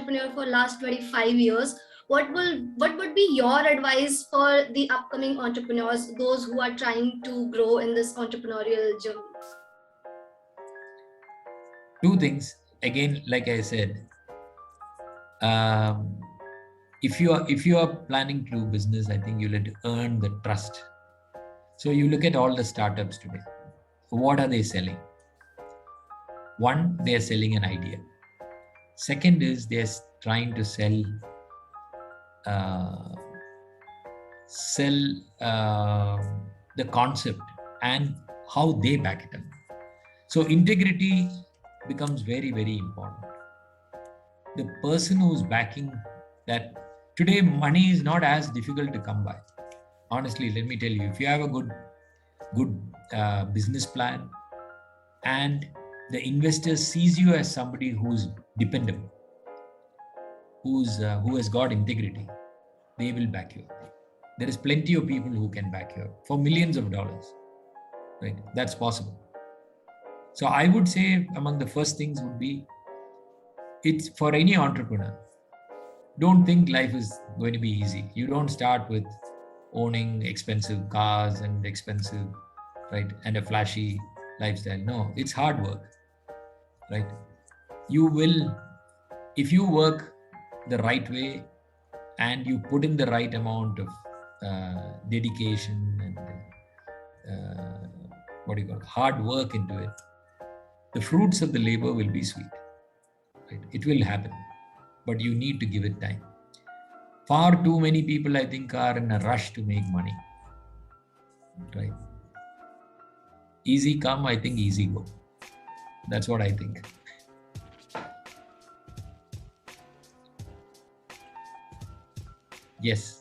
entrepreneur for last 25 years. What would be your advice for the upcoming entrepreneurs, those who are trying to grow in this entrepreneurial journey? Two things. Again, like I said, um, if you are planning to do business, I think you'll have to earn the trust. So you look at all the startups today. What are they selling? One, they are selling an idea. Second is they're trying to uh, sell the concept and how they back it up. So integrity becomes very, very important. The person who's backing that, today money is not as difficult to come by. Honestly, let me tell you, if you have a good business plan and the investor sees you as somebody who's dependable, who has got integrity, they will back you up. There is plenty of people who can back you up for millions of dollars, right? That's possible. So I would say among the first things would be, it's for any entrepreneur, don't think life is going to be easy. You don't start with owning expensive cars and expensive, right, and a flashy lifestyle. No, it's hard work, right? You will, if you work the right way and you put in the right amount of dedication and hard work into it, the fruits of the labor will be sweet, right? It will happen, but you need to give it time. Far too many people, I think, are in a rush to make money, right? Easy come, I think easy go. That's what I think. Yes.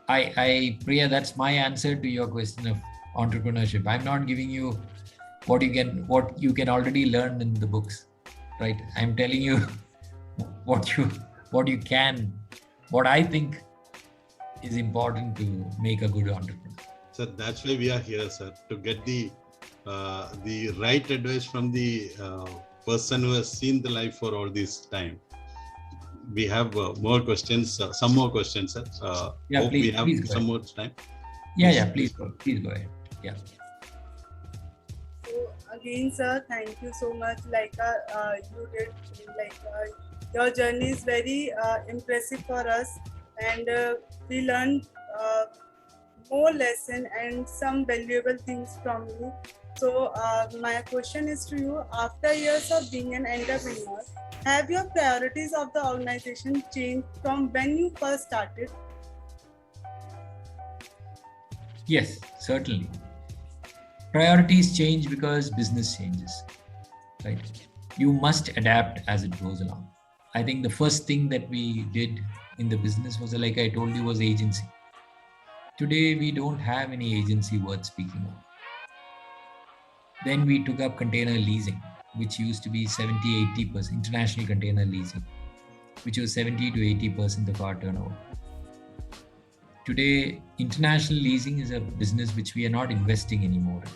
Priya, that's my answer to your question of entrepreneurship. I'm not giving you what you can already learn in the books, right? I'm telling you what I think is important to make a good entrepreneur. So that's why we are here, sir, to get the right advice from the person who has seen the life for all this time. We have more questions, some more questions, sir. Yeah, hope please, we have please some more time. Please go ahead. Yeah. So again, sir, thank you so much. You did, your journey is very impressive for us, and we learned more lesson and some valuable things from you. So my question is to you: after years of being an entrepreneur, have your priorities of the organization changed from when you first started? Yes, certainly. Priorities change because business changes, right? You must adapt as it goes along. I think the first thing that we did in the business was, like I told you, was agency. Today, we don't have any agency worth speaking of. Then we took up container leasing, which used to be 70-80%, international container leasing, which was 70 to 80% of our turnover. Today, international leasing is a business which we are not investing anymore in.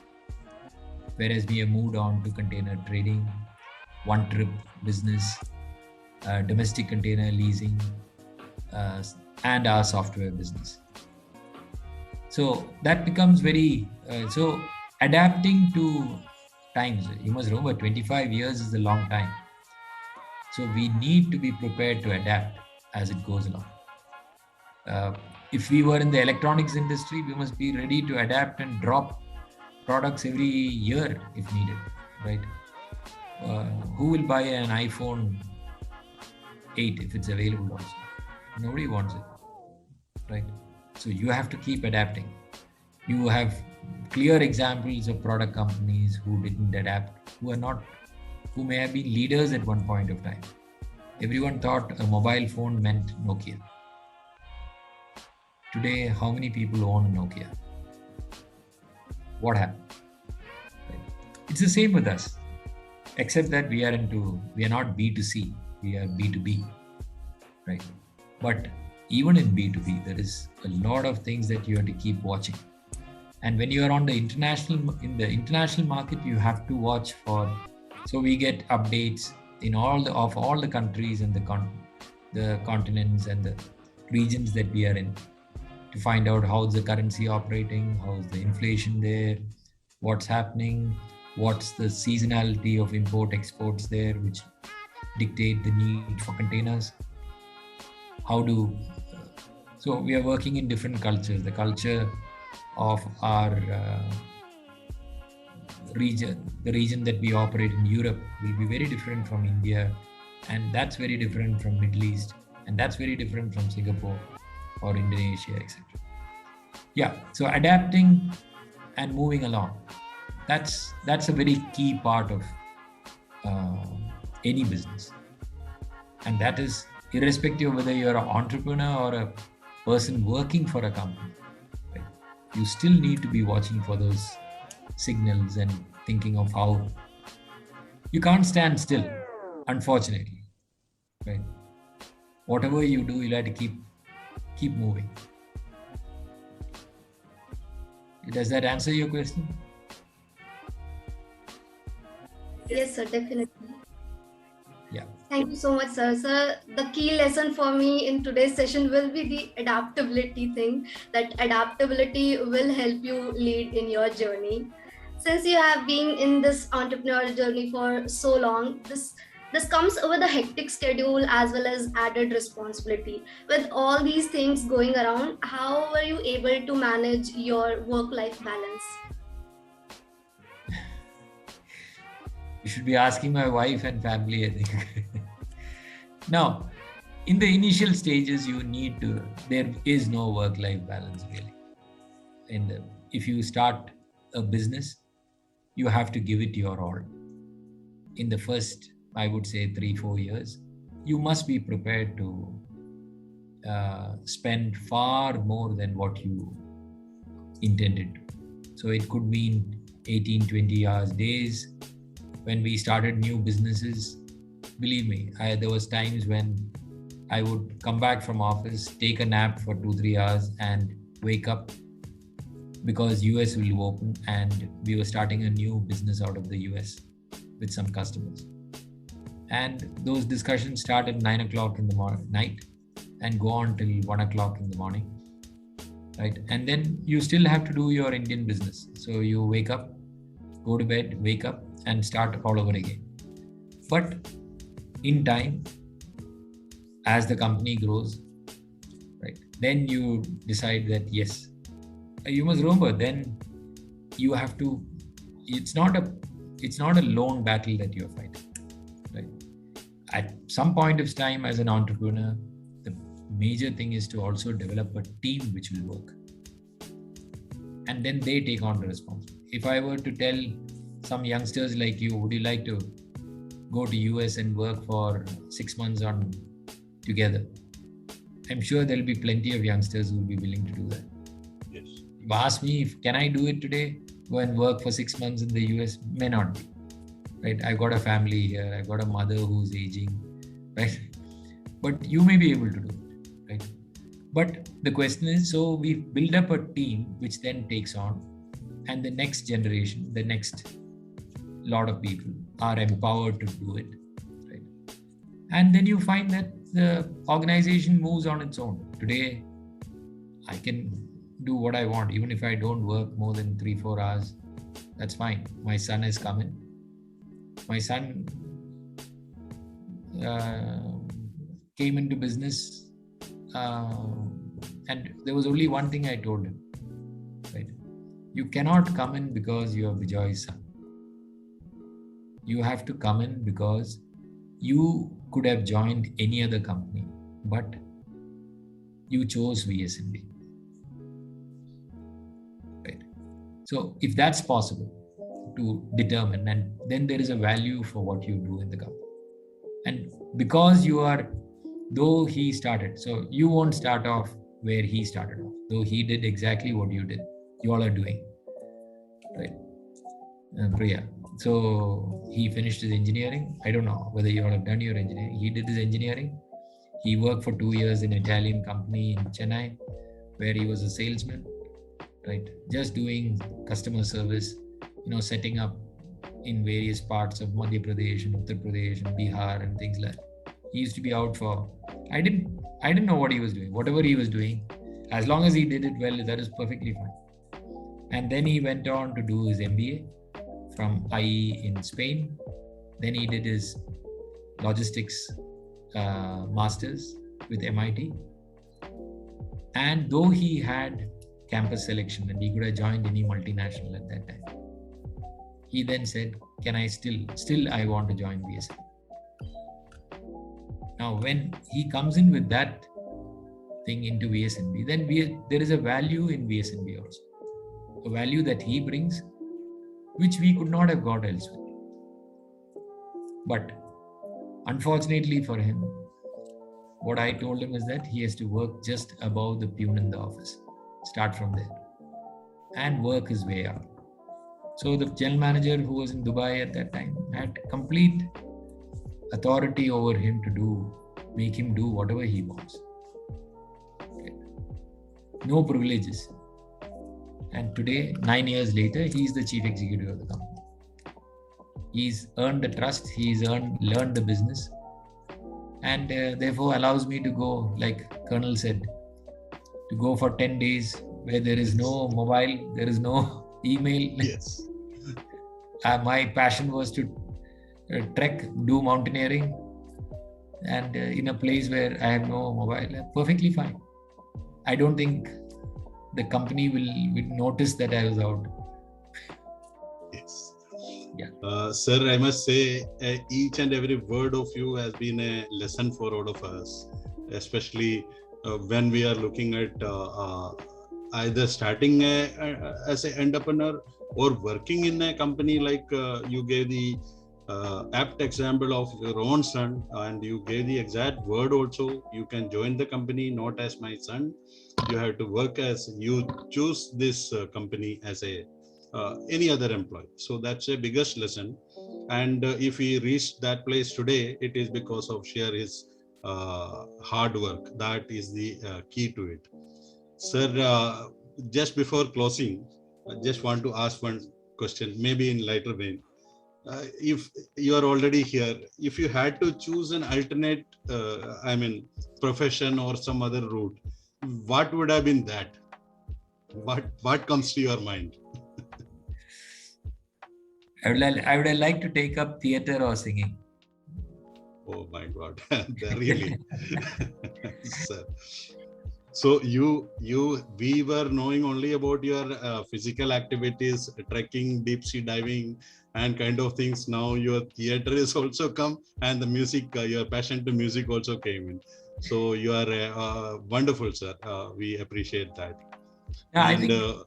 Whereas we have moved on to container trading, one trip business, domestic container leasing, and our software business. So that becomes very, so adapting to times. You must remember, 25 years is a long time. So we need to be prepared to adapt as it goes along. If we were in the electronics industry, we must be ready to adapt and drop products every year if needed, right? Who will buy an iPhone 8 if it's available also? Nobody wants it, right? So you have to keep adapting. You have clear examples of product companies who didn't adapt, who may have been leaders at one point of time. Everyone thought a mobile phone meant Nokia. Today, how many people own a Nokia? What happened? Right. It's the same with us, except that we are not B2C, we are B2B, right? But even in B2B, there is a lot of things that you have to keep watching. And when you are in the international market, you have to watch for, so we get updates in all the countries and the continents and the regions that we are in, to find out how's the currency operating, how's the inflation there, what's happening, what's the seasonality of import exports there, which dictate the need for containers. So we are working in different cultures. The culture of our region, the region that we operate in Europe, will be very different from India, and that's very different from Middle East, and that's very different from Singapore or Indonesia, etc. Yeah, so adapting and moving along, that's a very key part of any business, and that is irrespective of whether you're an entrepreneur or a person working for a company, right? You still need to be watching for those signals and thinking of how you can't stand still, unfortunately, right? Whatever you do, you'll have to keep moving. Does that answer your question? Yes, sir, definitely. Yeah. Thank you so much, sir. Sir, the key lesson for me in today's session will be the adaptability thing. That adaptability will help you lead in your journey. Since you have been in this entrepreneurial journey for so long, this comes with a hectic schedule as well as added responsibility. With all these things going around, how were you able to manage your work-life balance? You should be asking my wife and family, I think. Now, in the initial stages, there is no work-life balance really. And if you start a business, you have to give it your all. In the first, I would say 3-4 years, you must be prepared to spend far more than what you intended to. So it could mean 18-20 hours days. When we started new businesses, believe me, there was times when I would come back from office, take a nap for 2-3 hours and wake up because US will open, and we were starting a new business out of the US with some customers. And those discussions start at 9 o'clock in the night and go on till 1 o'clock in the morning, right? And then you still have to do your Indian business. So you wake up, go to bed, wake up, and start all over again. But in time, as the company grows, right, then you decide that yes, you must remember, then you have to, it's not a lone battle that you're fighting, right? At some point of time as an entrepreneur, the major thing is to also develop a team which will work, and then they take on the responsibility. If I were to tell some youngsters like you, would you like to go to US and work for 6 months together? I'm sure there'll be plenty of youngsters who will be willing to do that. Yes. If you ask me, can I do it today? Go and work for 6 months in the US? May not be, right? I've got a family here. I've got a mother who's aging, right? But you may be able to do it, right? But the question is, so we build up a team which then takes on, and the next generation, the next lot of people are empowered to do it, right? And then you find that the organization moves on its own. Today, I can do what I want, even if I don't work more than 3-4 hours. That's fine. My son has come in. My son came into business, and there was only one thing I told him, right? You cannot come in because you are Bijoy's son. You have to come in because you could have joined any other company, but you chose VSMB, right? So if that's possible to determine, and then there is a value for what you do in the company. And because you are, though he started, so you won't start off where he started off, though he did exactly what you did, you all are doing, right? Priya. So he finished his engineering. I don't know whether you all have done your engineering. He did his engineering. He worked for 2 years in an Italian company in Chennai, where he was a salesman, right? Just doing customer service, setting up in various parts of Madhya Pradesh and Uttar Pradesh and Bihar and things like that. He used to be out for, I didn't know what he was doing. Whatever he was doing, as long as he did it well, that is perfectly fine. And then he went on to do his MBA from IE in Spain. Then he did his logistics masters with MIT. And though he had campus selection and he could have joined any multinational at that time, he then said, can I still I want to join BSNP. Now, when he comes in with that thing into BSNP, then there is a value in BSNP also. A value that he brings, which we could not have got elsewhere. But unfortunately for him, what I told him is that he has to work just above the peon in the office, start from there, and work his way up. So the general manager who was in Dubai at that time had complete authority over him to make him do whatever he wants. Okay. No privileges. And today, 9 years later, he is the chief executive of the company. He's earned the trust, he's learned the business, and therefore allows me to go, like Colonel said, to go for 10 days where there is no mobile, there is no email. Yes. My passion was to trek, do mountaineering, and in a place where I have no mobile, perfectly fine. I don't think the company will notice that I was out. Yes. Yeah. Sir, I must say, each and every word of you has been a lesson for all of us, especially when we are looking at either starting as an entrepreneur or working in a company, like you gave the apt example of your own son, and you gave the exact word also. You can join the company not as my son. You have to work as you choose this company as a any other employee. So that's a biggest lesson. And if he reached that place today, it is because of sheer his hard work. That is the key to it. Sir, just before closing, I just want to ask one question, maybe in lighter vein. If you are already here, if you had to choose an alternate, profession or some other route, what would have been that? What comes to your mind? I would have liked to take up theater or singing. Oh my God, really? Sir. So we were knowing only about your physical activities, trekking, deep sea diving, and kind of things. Now your theater is also come, and the music, your passion to music also came in. So you are wonderful, sir. We appreciate that. Yeah, And I think.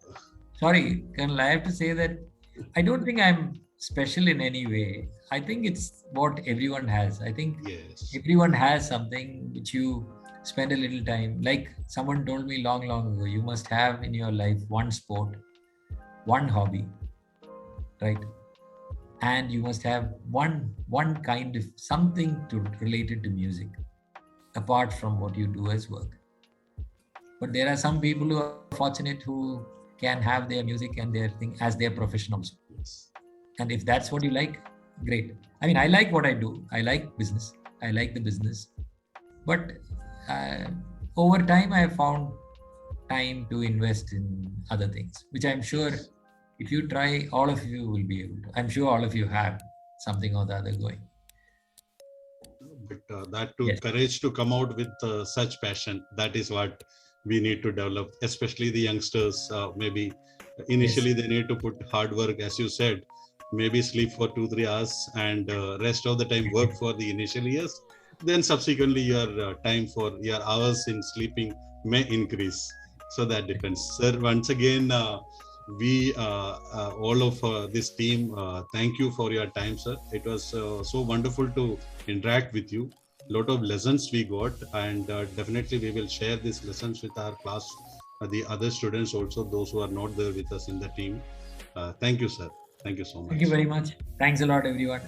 Sorry, Colonel, I have to say that I don't think I'm special in any way. I think it's what everyone has. I think yes, everyone has something which you spend a little time. Like someone told me long ago, you must have in your life one sport, one hobby, right? And you must have one kind of something related to music, apart from what you do as work. But there are some people who are fortunate who can have their music and their thing as their profession also. yes. And if that's what you like, great. I mean, I like what I do. I like business. I like the business. But over time, I have found time to invest in other things, which I'm sure if you try, all of you will be able to. I'm sure all of you have something or the other going. But that too, Yes. courage to come out with such passion, that is what we need to develop, especially the youngsters. Maybe initially they need to put hard work, as you said, maybe sleep for 2-3 hours and rest of the time work for the initial years. Then subsequently your time for your hours in sleeping may increase. So that depends. Sir, once again, we all of this team, thank you for your time, sir. It was so wonderful to interact with you. Lot of lessons we got, and definitely we will share these lessons with our class, the other students also, those who are not there with us in the team. Thank you, sir. Thank you so much. Thank you very much. Thanks a lot, everyone.